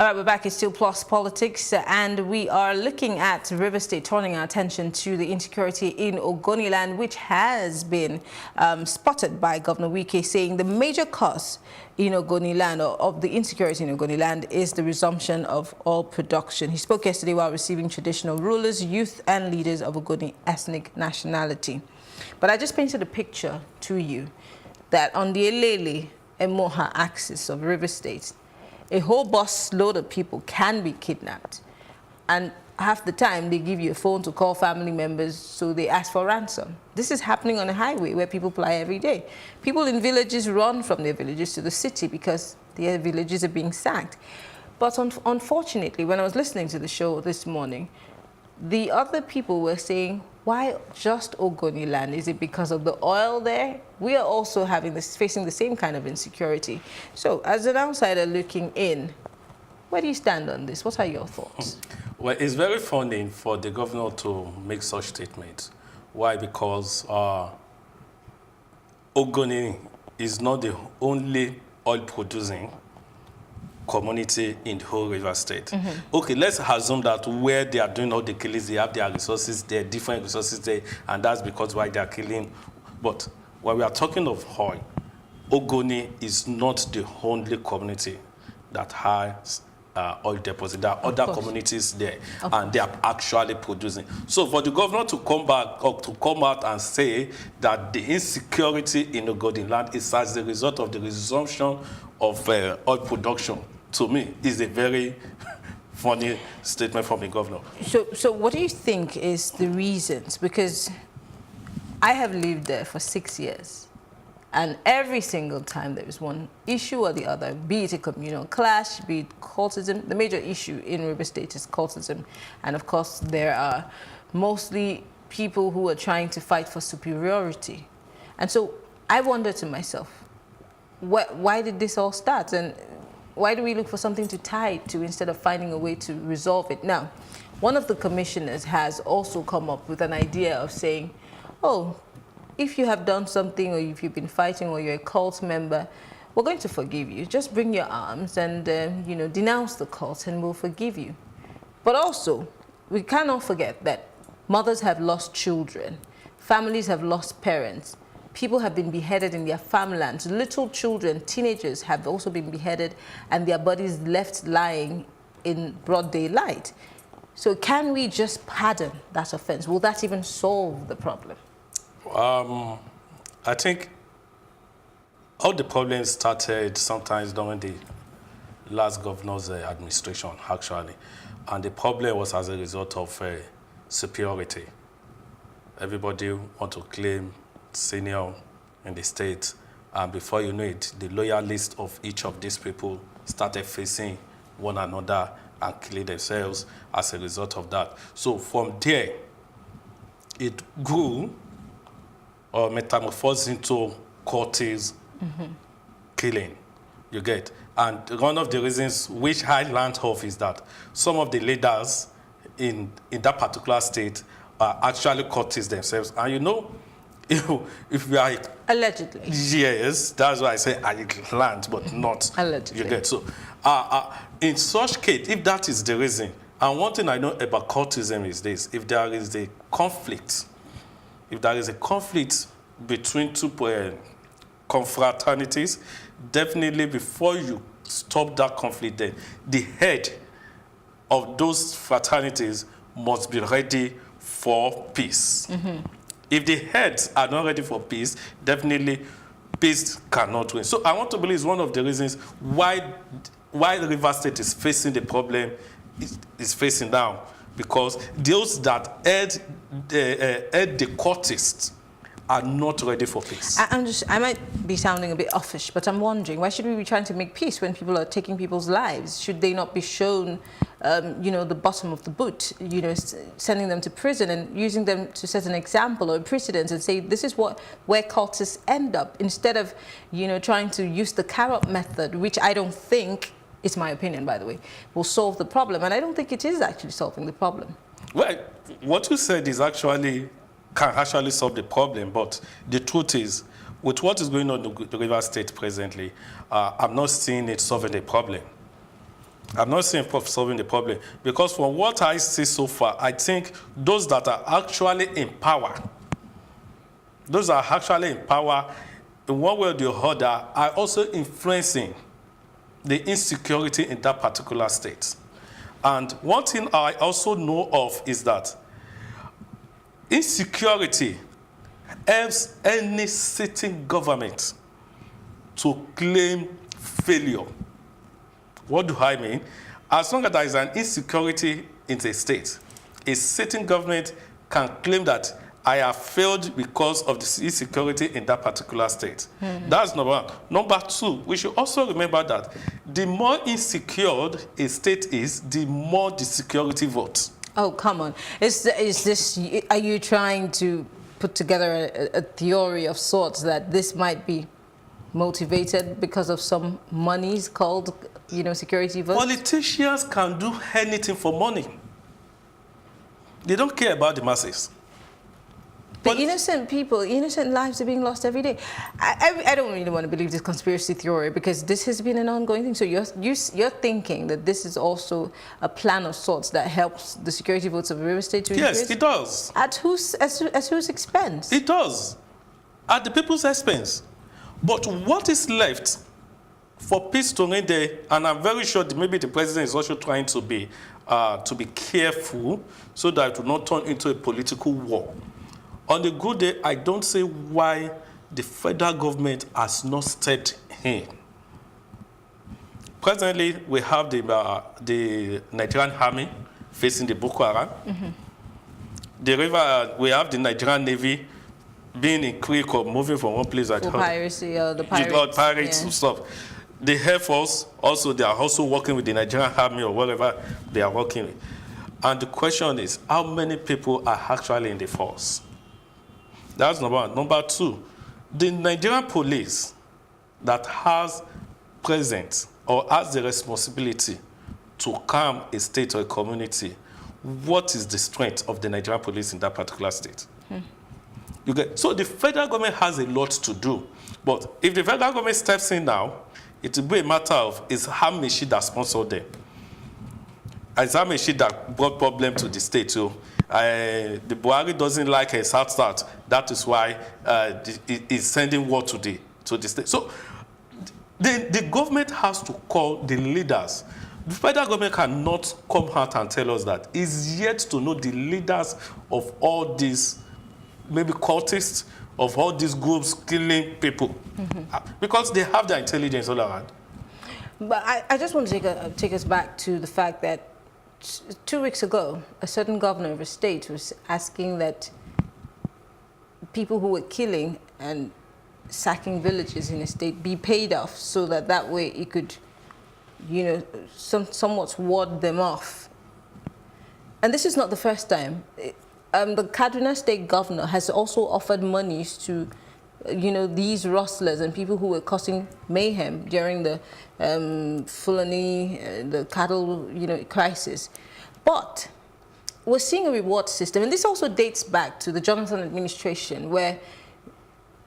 All right, we're back. It's still Plus Politics, and we are looking at River State, turning our attention to the insecurity in Ogoniland, which has been spotted by Governor Wike, saying the major cause in Ogoniland, or of the insecurity in Ogoniland, is the resumption of oil production. He spoke yesterday while receiving traditional rulers, youth, and leaders of Ogoni ethnic nationality. But I just painted a picture to you that on the Elele and Moha axis of River State, a whole bus load of people can be kidnapped, and half the time they give you a phone to call family members, so they ask for ransom. This is happening on a highway where people ply every day. People in villages run from their villages to the city because their villages are being sacked. But unfortunately, when I was listening to the show this morning, the other people were saying, why just Ogoniland? Is it because of the oil there? We are also facing the same kind of insecurity. So, as an outsider looking in, where do you stand on this? What are your thoughts? Well, it's very funny for the governor to make such statements. Why? Because Ogoni is not the only oil-producing community in the whole River State. Okay, let's assume that where they are doing all the killings, they have their resources there, different resources there, and that's because why they are killing. But when we are talking of oil, Ogoni is not the only community that has oil deposit. There are other communities there, and they are actually producing. So for the governor to come back or to come out and say that the insecurity in Ogoniland is as a result of the resumption of oil production, to me, is a very funny statement from the governor. So what do you think is the reasons? Because I have lived there for 6 years, and every single time there is one issue or the other, be it a communal clash, be it cultism. The major issue in River State is cultism. And of course, there are mostly people who are trying to fight for superiority. And so I wonder to myself, why did this all start? And why do we look for something to tie it to instead of finding a way to resolve it? Now, one of the commissioners has also come up with an idea of saying, oh, if you have done something, or if you've been fighting, or you're a cult member, we're going to forgive you. Just bring your arms and, denounce the cult, and we'll forgive you. But also, we cannot forget that mothers have lost children, families have lost parents, people have been beheaded in their farmlands, little children, teenagers have also been beheaded, and their bodies left lying in broad daylight. So can we just pardon that offense? Will that even solve the problem? I think all the problems started sometimes during the last governor's administration, actually. And the problem was as a result of superiority. Everybody want to claim senior in the state. And before you know it, the loyalists of each of these people started facing one another and killing themselves as a result of that. So from there, it grew or metamorphosed into cultism, killing, you get. And one of the reasons which I learned of is that some of the leaders in that particular state are actually cultists themselves. And you know, if we are... Allegedly. Yes, that's why I say I learned, but not... Allegedly. You get. So in such case, if that is the reason, and one thing I know about cultism is this: if there is a conflict, between two confraternities, definitely before you stop that conflict, then the head of those fraternities must be ready for peace. If the heads are not ready for peace, definitely peace cannot win. So I want to believe it's one of the reasons why the River State is facing the problem is facing now, because those that head the cultists are not ready for peace. I might be sounding a bit offish, but I'm wondering, why should we be trying to make peace when people are taking people's lives? Should they not be shown, the bottom of the boot, sending them to prison and using them to set an example or a precedent and say, this is where cultists end up, instead of, trying to use the carrot method, which I don't think, it's my opinion, by the way, will solve the problem. And I don't think it is actually solving the problem. Well, what you said is can actually solve the problem, but the truth is, with what is going on in the River State presently, I'm not seeing it solving the problem. I'm not saying for solving the problem, because from what I see so far, I think those that are actually in power, in one way or the other, are also influencing the insecurity in that particular state. And one thing I also know of is that insecurity helps any sitting government to claim failure. What do I mean? As long as there is an insecurity in the state, a sitting government can claim that I have failed because of the insecurity in that particular state. That's number one. Number two, we should also remember that the more insecure a state is, the more the security votes. Oh, come on. Are you trying to put together a theory of sorts that this might be motivated because of some monies called, security votes? Politicians can do anything for money. They don't care about the masses. But innocent people, innocent lives are being lost every day. I don't really want to believe this conspiracy theory, because this has been an ongoing thing. So you're thinking that this is also a plan of sorts that helps the security votes of the River State to increase? Yes, it does. At whose expense? It does. At the people's expense. But what is left for peace to reign there, and I'm very sure that maybe the president is also trying to be careful so that it will not turn into a political war. On the good day, I don't see why the federal government has not stepped in. Presently, we have the Nigerian army facing the Boko Haram. We have the Nigerian Navy being in creek or moving from one place at piracy, the pirates, stuff. The Air Force, also, they are also working with the Nigerian army or whatever they are working with. And the question is, how many people are actually in the force? That's number one. Number two, the Nigerian police that has present or has the responsibility to calm a state or a community, what is the strength of the Nigerian police in that particular state? So the federal government has a lot to do. But if the federal government steps in now, it will be a matter of, is Hamishi that sponsored them? Is Hamishi that brought problem to the state too? The Buhari doesn't like a South. That is why he's sending word to the state. So the government has to call the leaders. The federal government cannot come out and tell us that. It's yet to know the leaders of all these, maybe cultists, of all these groups killing people. Because they have their intelligence all around. But I just want to take us back to the fact that 2 weeks ago, a certain governor of a state was asking that people who were killing and sacking villages in a state be paid off, so that way it could, somewhat ward them off. And this is not the first time. The Kaduna State governor has also offered monies to, these rustlers and people who were causing mayhem during the Fulani, the cattle, crisis. But we're seeing a reward system, and this also dates back to the Jonathan administration, where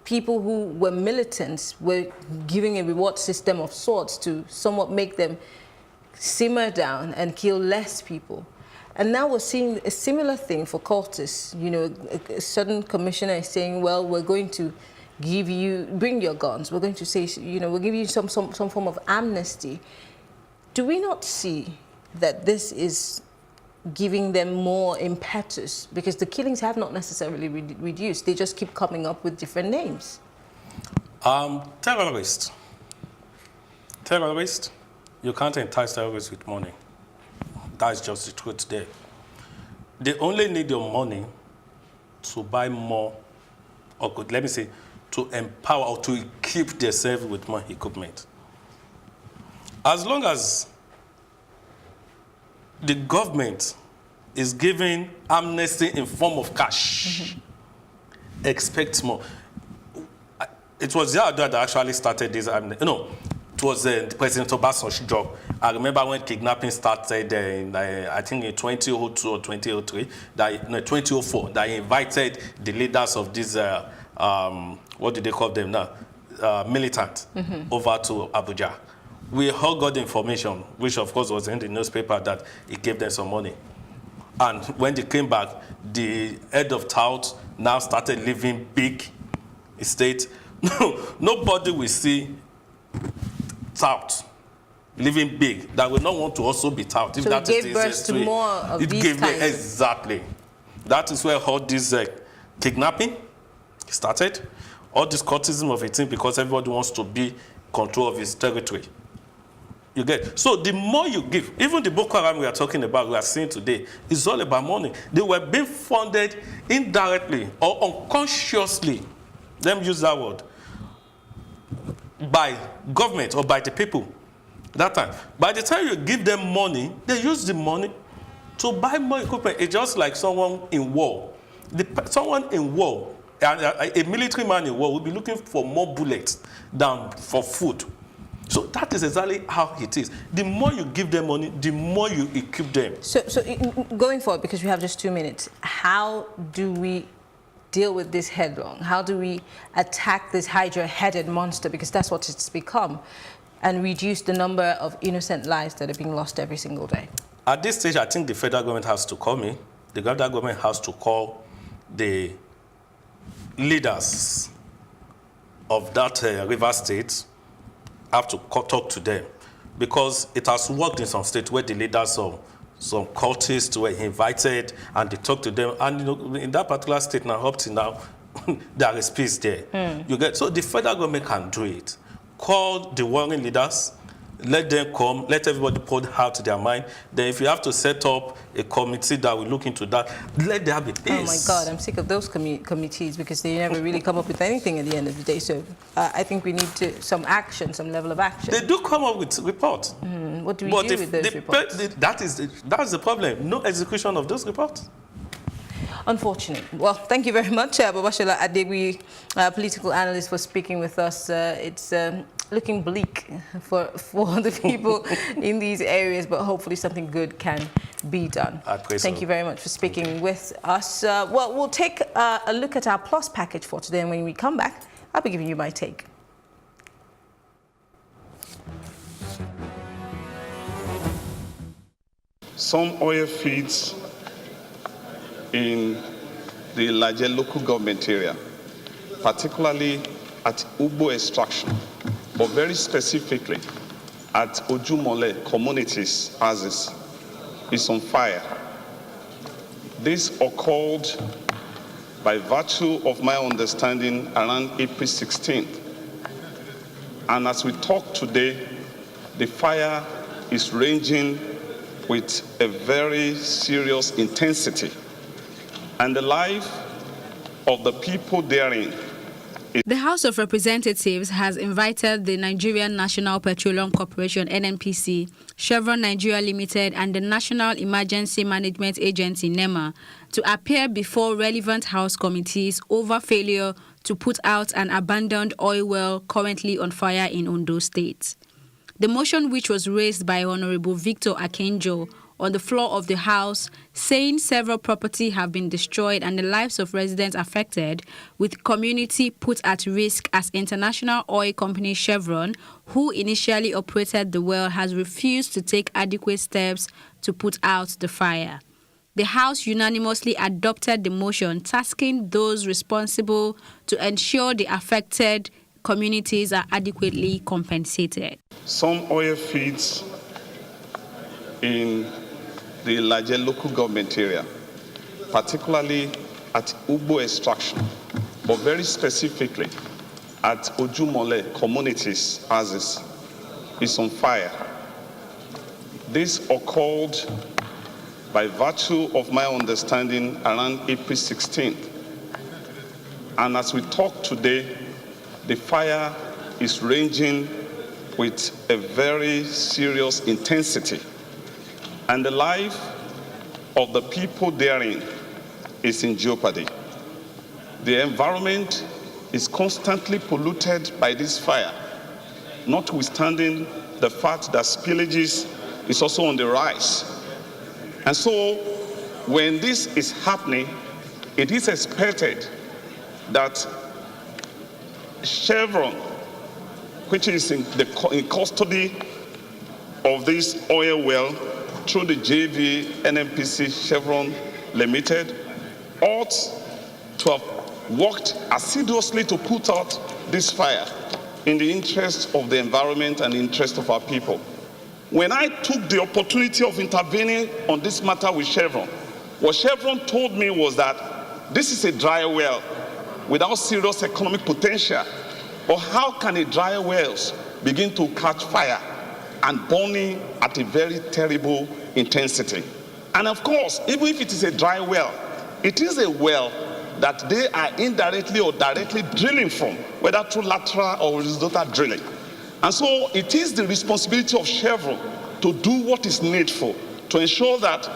people who were militants were giving a reward system of sorts to somewhat make them simmer down and kill less people. And now we're seeing a similar thing for cultists. A certain commissioner is saying, well, we're going to bring your guns. We're going to say, we'll give you some form of amnesty. Do we not see that this is giving them more impetus? Because the killings have not necessarily reduced. They just keep coming up with different names. Terrorists. You can't entice terrorists with money. That's just the truth there. They only need your money to buy more, or let me say, to empower or to equip themselves with more equipment. As long as the government is giving amnesty in form of cash, expect more. It was Yar'Adua that actually started this amnesty. It was President Obasanjo's job. I remember when kidnapping started in, I think in 2002 or 2003, 2004, that he invited the leaders of these, what do they call them now, militant, over to Abuja. we all got the information, which of course was in the newspaper, that he gave them some money. And when they came back, the head of tout now started living big estate. Nobody will see tout living big that will not want to also be tout. If so that it gave birth to more of these kinds. Exactly. That is where all this kidnapping started. All this cultism of a thing, because everybody wants to be control of his territory. You get? So the more you give, even the Boko Haram we are talking about, we are seeing today, is all about money. They were being funded indirectly or unconsciously, let me use that word, by government or by the people. That time. By the time you give them money, they use the money to buy more equipment. It's just like someone in war. Someone in war, a military man in war will be looking for more bullets than for food. So that is exactly how it is. The more you give them money, the more you equip them. So going forward, because we have just 2 minutes, how do we deal with this headlong? How do we attack this hydra-headed monster, because that's what it's become, and reduce the number of innocent lives that are being lost every single day? At this stage, I think the federal government has to call me. The federal government has to call the leaders of that river state, have to talk to them, because it has worked in some states where the leaders of some cultists were invited and they talked to them, and in that particular state now, up to now, there is peace there. You get, so the federal government can do it. Call the warring leaders, let them come, let everybody pour out their mind. Then if you have to set up a committee that will look into that, let there be peace. Oh my God, I'm sick of those committees, because they never really come up with anything at the end of the day. So I think we need some action, some level of action. They do come up with reports. What do we do with those reports? That is the problem. No execution of those reports. Unfortunate. Well, thank you very much, Babashola Adegui, political analyst, for speaking with us. It's looking bleak for the people in these areas, but hopefully something good can be done. Thank you very much for speaking with us. Well, we'll take a look at our Plus package for today, and when we come back, I'll be giving you my take. Some oil fields in the larger local government area, particularly at Ugbo extraction, but very specifically at Ojumole communities houses, is on fire. This occurred by virtue of my understanding around April 16th. And as we talk today, the fire is raging with a very serious intensity. And the life of the people therein. The House of Representatives has invited the Nigerian National Petroleum Corporation, NNPC, Chevron Nigeria Limited, and the National Emergency Management Agency, NEMA, to appear before relevant House committees over failure to put out an abandoned oil well currently on fire in Ondo State. The motion, which was raised by Honorable Victor Akenjo on the floor of the House, saying several property have been destroyed and the lives of residents affected, with community put at risk, as international oil company Chevron, who initially operated the well, has refused to take adequate steps to put out the fire. The House unanimously adopted the motion, tasking those responsible to ensure the affected communities are adequately compensated. Some oil fields in the larger local government area, particularly at Ugbo extraction, but very specifically at Ojumole communities houses, is on fire. This occurred by virtue of my understanding around April 16th. And as we talk today, the fire is raging with a very serious intensity. And the life of the people therein is in jeopardy. The environment is constantly polluted by this fire, notwithstanding the fact that spillages is also on the rise. And so when this is happening, it is expected that Chevron, which is in custody of this oil well through the JV NNPC Chevron Limited ought to have worked assiduously to put out this fire in the interest of the environment and the interest of our people. When I took the opportunity of intervening on this matter with Chevron, what Chevron told me was that this is a dry well without serious economic potential. But how can a dry wells begin to catch fire and burning at a very terrible intensity? And of course, even if it is a dry well, it is a well that they are indirectly or directly drilling from, whether through lateral or horizontal drilling. And so it is the responsibility of Chevron to do what is needful to ensure that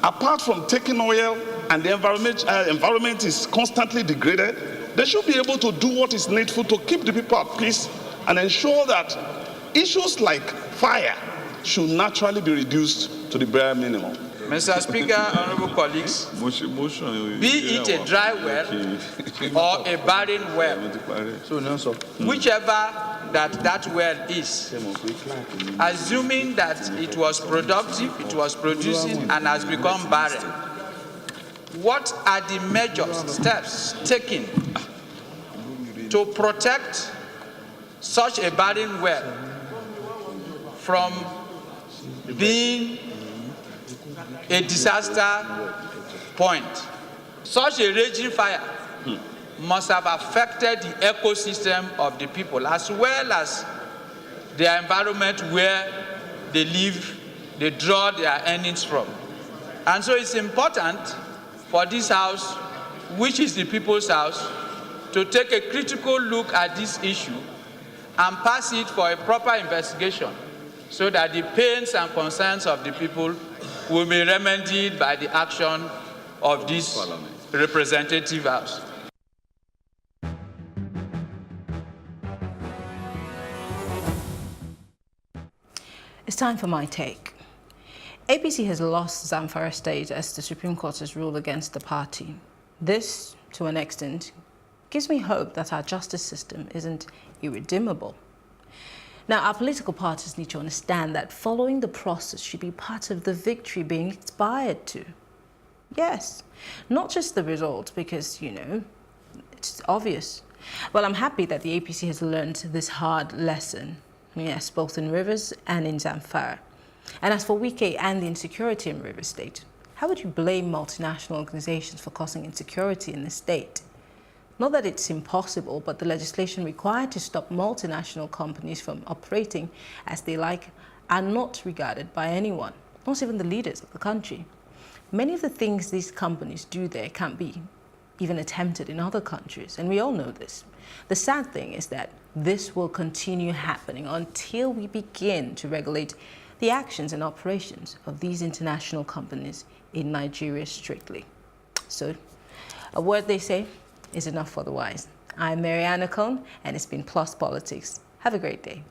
apart from taking oil and the environment is constantly degraded, they should be able to do what is needful to keep the people at peace and ensure that issues like fire should naturally be reduced to the bare minimum. Mr. Speaker, honorable colleagues, be it a dry well or a barren well, whichever that well is, assuming that it was productive, it was producing and has become barren, what are the measures, steps taken to protect such a barren well from being a disaster point? Such a raging fire must have affected the ecosystem of the people as well as their environment where they live, they draw their earnings from. And so it's important for this House, which is the People's House, to take a critical look at this issue and pass it for a proper investigation so that the pains and concerns of the people will be remedied by the action of this representative house. It's time for my take. APC has lost Zamfara State as the Supreme Court has ruled against the party. This, to an extent, gives me hope that our justice system isn't irredeemable. Now, our political parties need to understand that following the process should be part of the victory being aspired to. Yes, not just the result, because, you know, it's obvious. Well, I'm happy that the APC has learned this hard lesson, yes, both in Rivers and in Zamfara. And as for Wike and the insecurity in Rivers State, how would you blame multinational organizations for causing insecurity in the state? Not that it's impossible, but the legislation required to stop multinational companies from operating as they like are not regarded by anyone, not even the leaders of the country. Many of the things these companies do there can't be even attempted in other countries, and we all know this. The sad thing is that this will continue happening until we begin to regulate the actions and operations of these international companies in Nigeria strictly. So, a word they say is enough for the wise. I'm Mariana Cohn, and it's been Plus Politics. Have a great day.